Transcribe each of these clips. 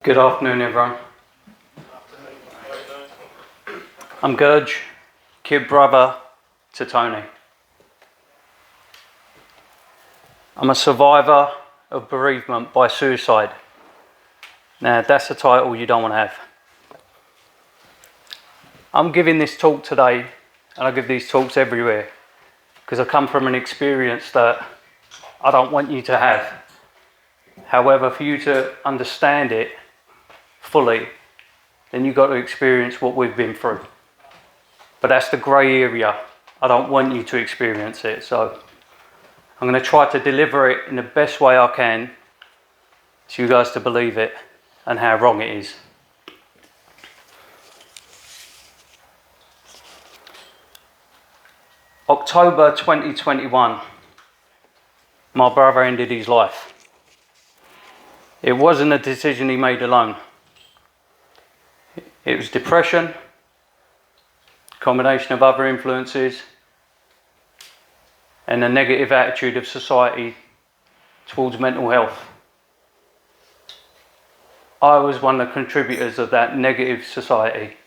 Good afternoon, everyone. I'm Gurj, kid brother to Tony. I'm a survivor of bereavement by suicide. Now, that's a title you don't want to have. I'm giving this talk today, and I give these talks everywhere, because I come from an experience that I don't want you to have. However, for you to understand it fully, then you've got to experience what we've been through. But that's the grey area. I don't want you to experience it, so I'm going to try to deliver it in the best way I can to you guys to believe it and how wrong it is. October 2021, my brother ended his life. It wasn't a decision he made alone. It was depression, a combination of other influences, and a negative attitude of society towards mental health. I was one of the contributors of that negative society.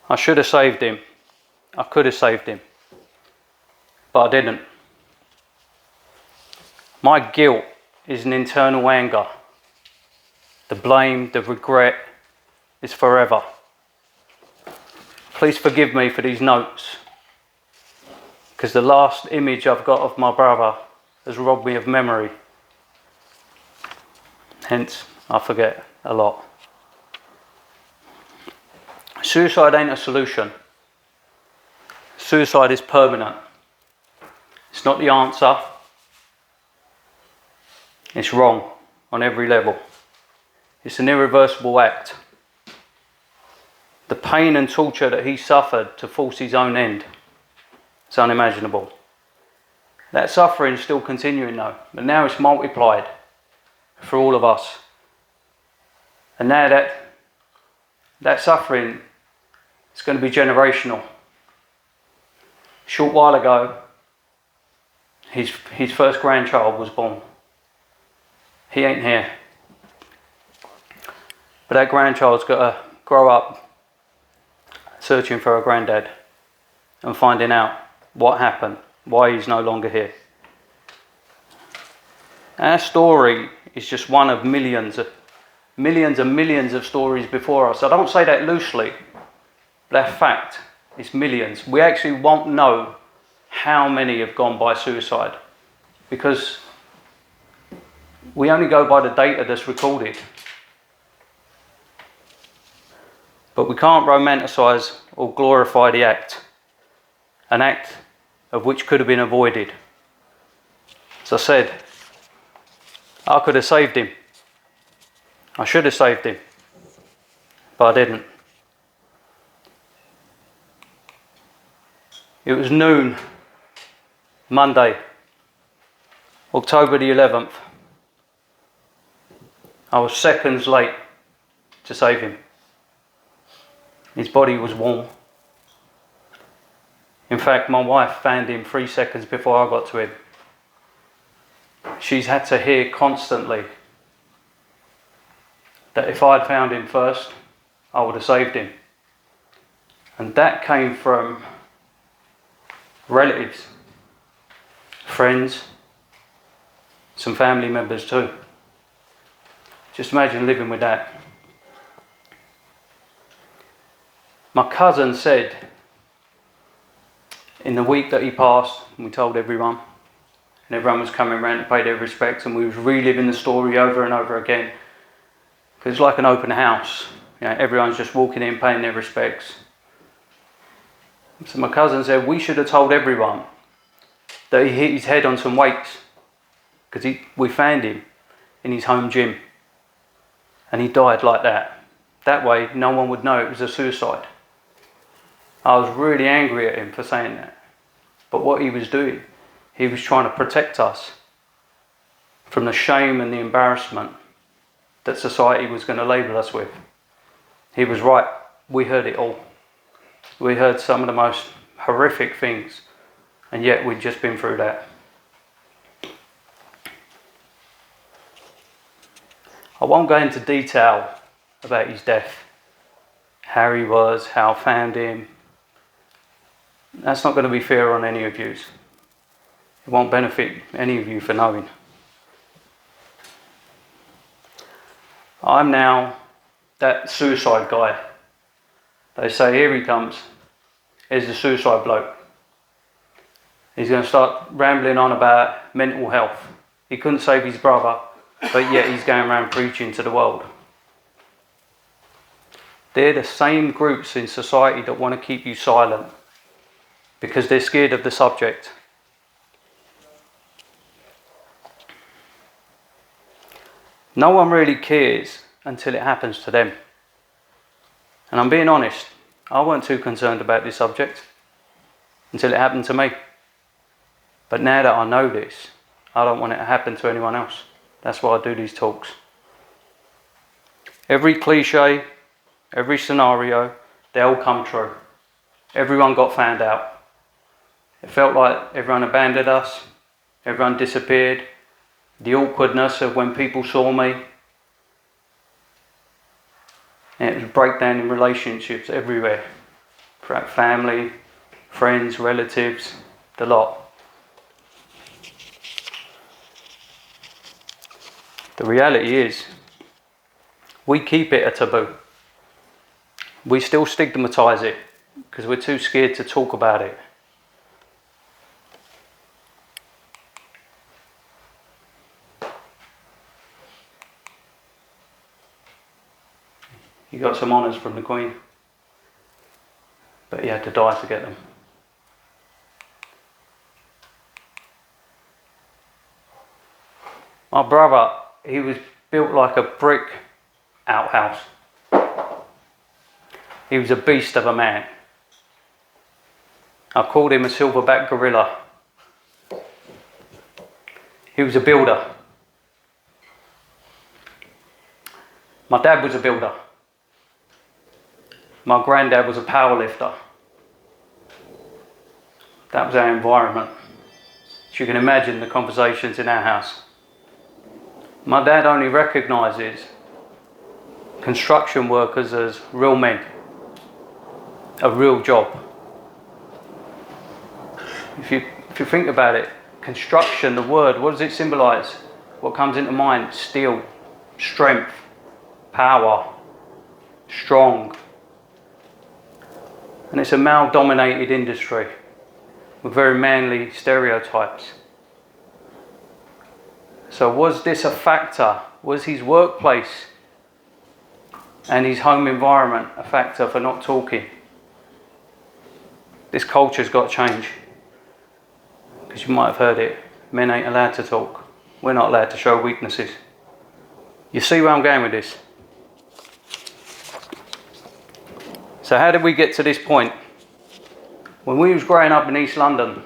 I should have saved him. I could have saved him, but I didn't. My guilt is an internal anger. The blame, the regret is forever. Please forgive me for these notes, because the last image I've got of my brother has robbed me of memory. Hence, I forget a lot. Suicide ain't a solution. Suicide is permanent. It's not the answer. It's wrong on every level. It's an irreversible act. The pain and torture that he suffered to force his own end is unimaginable. That suffering is still continuing though, but now it's multiplied for all of us. And now that suffering is going to be generational. A short while ago, his first grandchild was born. He ain't here. But that grandchild's got to grow up searching for her granddad and finding out what happened, why he's no longer here. Our story is just one of millions and millions of stories before us. I don't say that loosely, but that fact is millions. We actually won't know how many have gone by suicide, because we only go by the data that's recorded. But we can't romanticise or glorify the act, an act of which could have been avoided. As I said, I could have saved him. I should have saved him, but I didn't. It was noon, Monday, October the 11th. I was seconds late to save him. His body was warm. In fact, my wife found him 3 seconds before I got to him. She's had to hear constantly that if I'd found him first, I would have saved him. And that came from relatives, friends, some family members too. Just imagine living with that. My cousin said, in the week that he passed, we told everyone, and everyone was coming around to pay their respects, and we was reliving the story over and over again, because it's like an open house. You know, everyone's just walking in, paying their respects. So my cousin said, we should have told everyone that he hit his head on some weights, because we found him in his home gym, and he died like that. That way, no one would know it was a suicide. I was really angry at him for saying that. But what he was doing, he was trying to protect us from the shame and the embarrassment that society was going to label us with. He was right. We heard it all. We heard some of the most horrific things, and yet we'd just been through that. I won't go into detail about his death, how he was, how I found him. That's not going to be fair on any of you. It won't benefit any of you for knowing. I'm now that suicide guy. They say, here he comes. Here's the suicide bloke. He's going to start rambling on about mental health. He couldn't save his brother, but yet he's going around preaching to the world. They're the same groups in society that want to keep you silent because they're scared of the subject. No one really cares until it happens to them. And I'm being honest, I weren't too concerned about this subject until it happened to me. But now that I know this, I don't want it to happen to anyone else. That's why I do these talks. Every cliche, every scenario, they all come true. Everyone got found out. It felt like everyone abandoned us, everyone disappeared. The awkwardness of when people saw me. And it was a breakdown in relationships everywhere. Family, friends, relatives, the lot. The reality is, we keep it a taboo. We still stigmatise it because we're too scared to talk about it. He got some honours from the Queen, but he had to die to get them. My brother, he was built like a brick outhouse. He was a beast of a man. I called him a silverback gorilla. He was a builder. My dad was a builder. My granddad was a power lifter. That was our environment. So you can imagine the conversations in our house. My dad only recognises construction workers as real men, a real job. If you think about it, construction, the word, what does it symbolise? What comes into mind? Steel, strength, power, strong. And it's a male-dominated industry with very manly stereotypes. So was this a factor? Was his workplace and his home environment a factor for not talking? This culture's got to change. Because you might have heard it, men ain't allowed to talk. We're not allowed to show weaknesses. You see where I'm going with this? So how did we get to this point? When we was growing up in East London,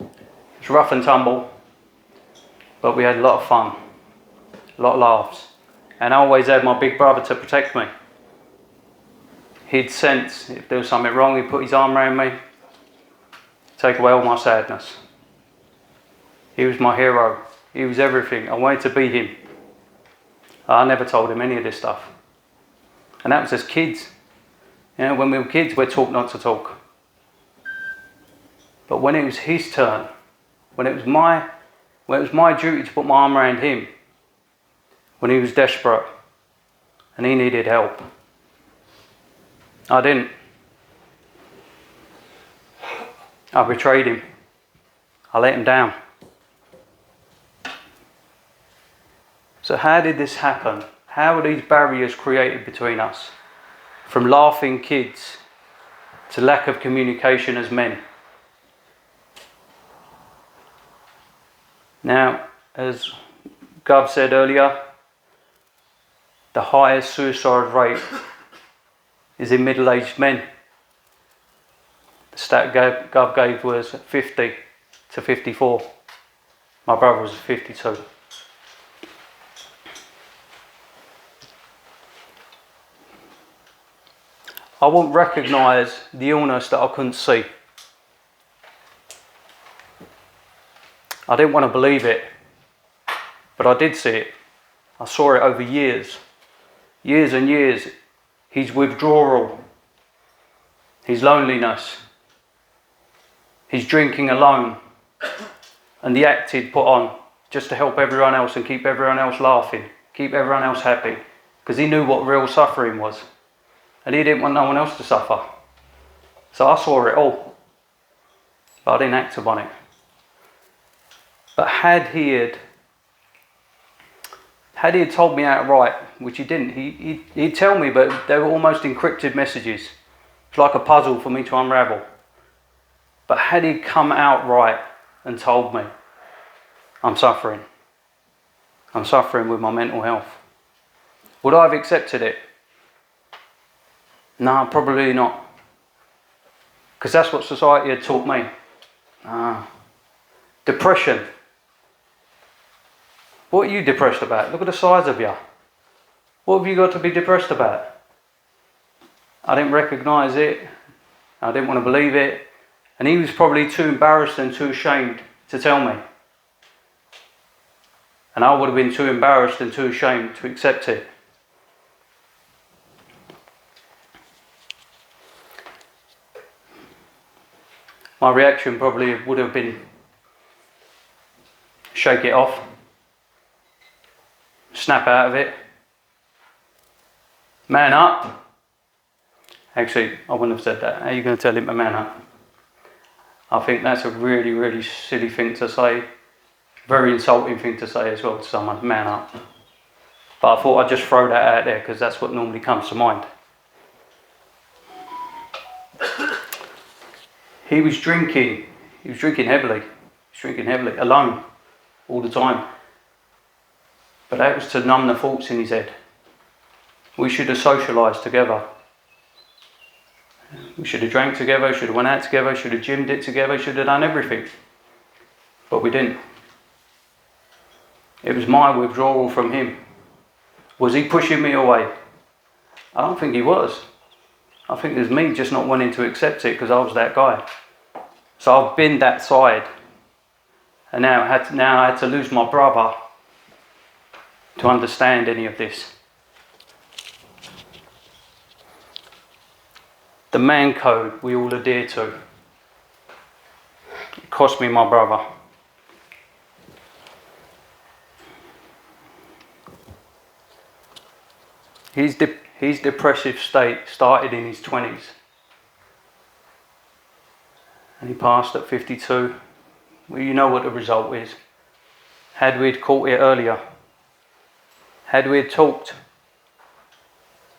it was rough and tumble, but we had a lot of fun, a lot of laughs. And I always had my big brother to protect me. He'd sense if there was something wrong, he'd put his arm around me, take away all my sadness. He was my hero. He was everything. I wanted to be him. I never told him any of this stuff. And that was as kids. You know, when we were kids, we're taught not to talk. But when it was his turn, when it was my duty to put my arm around him, when he was desperate and he needed help, I didn't. I betrayed him. I let him down. So how did this happen? How were these barriers created between us? From laughing kids to lack of communication as men. Now, as Gurj said earlier, the highest suicide rate is in middle-aged men. The stat Gurj gave was 50 to 54. My brother was 52. I wouldn't recognise the illness that I couldn't see. I didn't want to believe it, but I did see it. I saw it over years and years. His withdrawal, his loneliness, his drinking alone, and the act he'd put on just to help everyone else and keep everyone else laughing, keep everyone else happy, because he knew what real suffering was, and he didn't want no one else to suffer. So I saw it all, but I didn't act upon it. But had he had told me outright, which he didn't, he'd tell me, but they were almost encrypted messages. It's like a puzzle for me to unravel. But had he come outright and told me, I'm suffering with my mental health, would I have accepted it? No, probably not. Because that's what society had taught me. Depression. What are you depressed about? Look at the size of you. What have you got to be depressed about? I didn't recognise it. I didn't want to believe it. And he was probably too embarrassed and too ashamed to tell me. And I would have been too embarrassed and too ashamed to accept it. My reaction probably would have been shake it off, snap out of it, man up. Actually, I wouldn't have said that. How are you going to tell him to man up? I think that's a really, really silly thing to say. Very insulting thing to say as well to someone, man up. But I thought I'd just throw that out there because that's what normally comes to mind. He was drinking heavily, alone, all the time. But that was to numb the thoughts in his head. We should have socialised together. We should have drank together, should have went out together, should have gymmed it together, should have done everything. But we didn't. It was my withdrawal from him. Was he pushing me away? I don't think he was. I think it was me just not wanting to accept it because I was that guy. So I've been that side. And now I had to lose my brother to understand any of this. The man code we all adhere to. It cost me my brother. His depressive state started in his 20s. And he passed at 52. Well, you know what the result is. Had we caught it earlier, had we talked,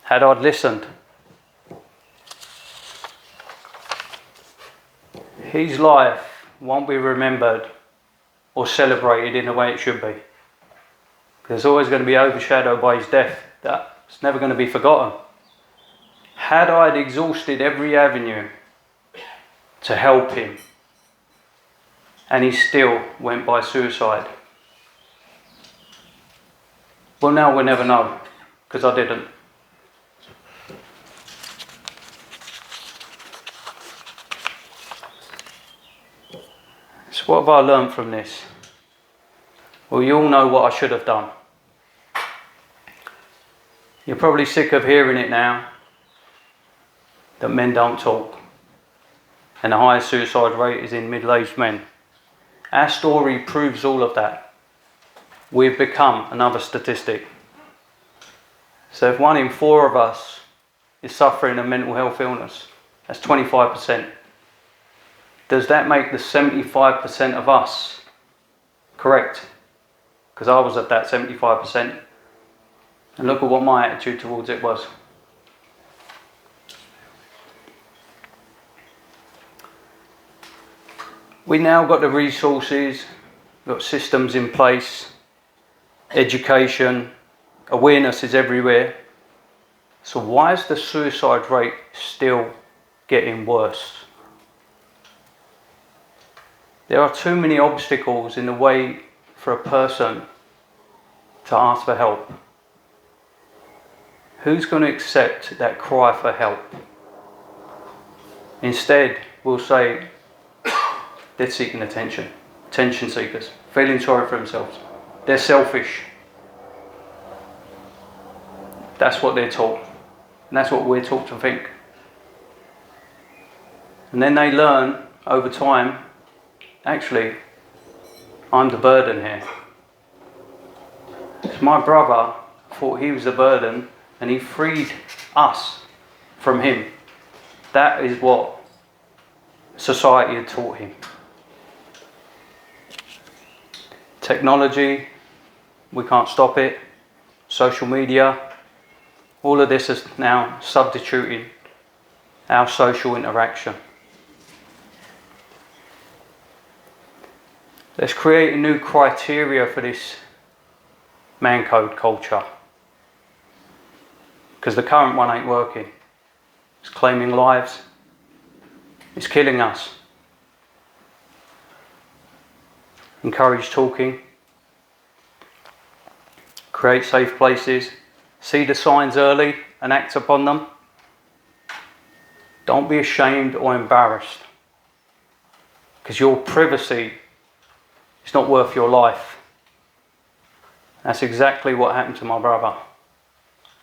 had I listened, his life won't be remembered or celebrated in the way it should be. It's always going to be overshadowed by his death. That's never going to be forgotten. Had I exhausted every avenue to help him, and he still went by suicide, well, now we'll never know, because I didn't. So what have I learned from this? Well, you all know what I should have done. You're probably sick of hearing it now, that men don't talk. And the highest suicide rate is in middle-aged men. Our story proves all of that. We've become another statistic. So if 1 in 4 of us is suffering a mental health illness, that's 25%. Does that make the 75% of us correct? Because I was at that 75%. And look at what my attitude towards it was. We now got the resources, got systems in place, education, awareness is everywhere. So why is the suicide rate still getting worse? There are too many obstacles in the way for a person to ask for help. Who's going to accept that cry for help? Instead, we'll say, they're seeking attention seekers, feeling sorry for themselves. They're selfish. That's what they're taught. And that's what we're taught to think. And then they learn over time, actually, I'm the burden here. Because my brother thought he was the burden and he freed us from him. That is what society had taught him. Technology, we can't stop it. Social media, all of this is now substituting our social interaction. Let's create a new criteria for this man code culture. Because the current one ain't working. It's claiming lives. It's killing us. Encourage talking. Create safe places. See the signs early and act upon them. Don't be ashamed or embarrassed. Because your privacy is not worth your life. That's exactly what happened to my brother.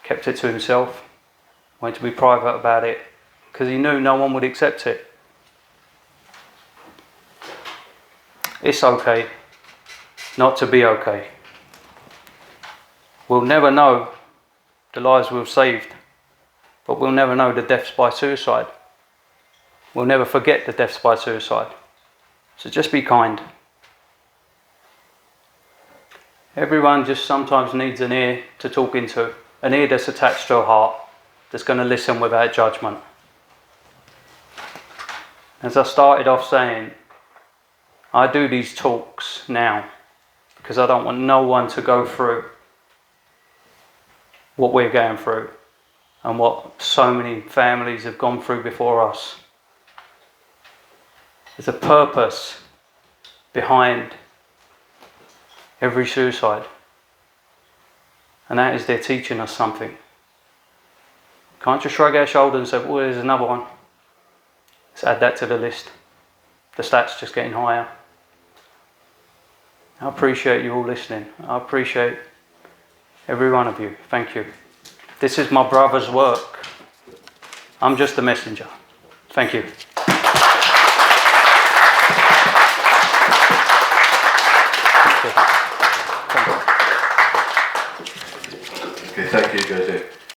Kept it to himself. Wanted to be private about it. Because he knew no one would accept it. It's okay not to be okay. We'll never know the lives we've saved, but we'll never know the deaths by suicide. We'll never forget the deaths by suicide. So just be kind. Everyone just sometimes needs an ear to talk into, an ear that's attached to a heart, that's going to listen without judgment. As I started off saying, I do these talks now because I don't want no one to go through what we're going through and what so many families have gone through before us. There's a purpose behind every suicide, and that is they're teaching us something. Can't just shrug our shoulders and say, well, there's another one. Let's add that to the list. The stats just getting higher. I appreciate you all listening. I appreciate every one of you. Thank you. This is my brother's work. I'm just a messenger. Thank you. Okay, thank you, Gurj.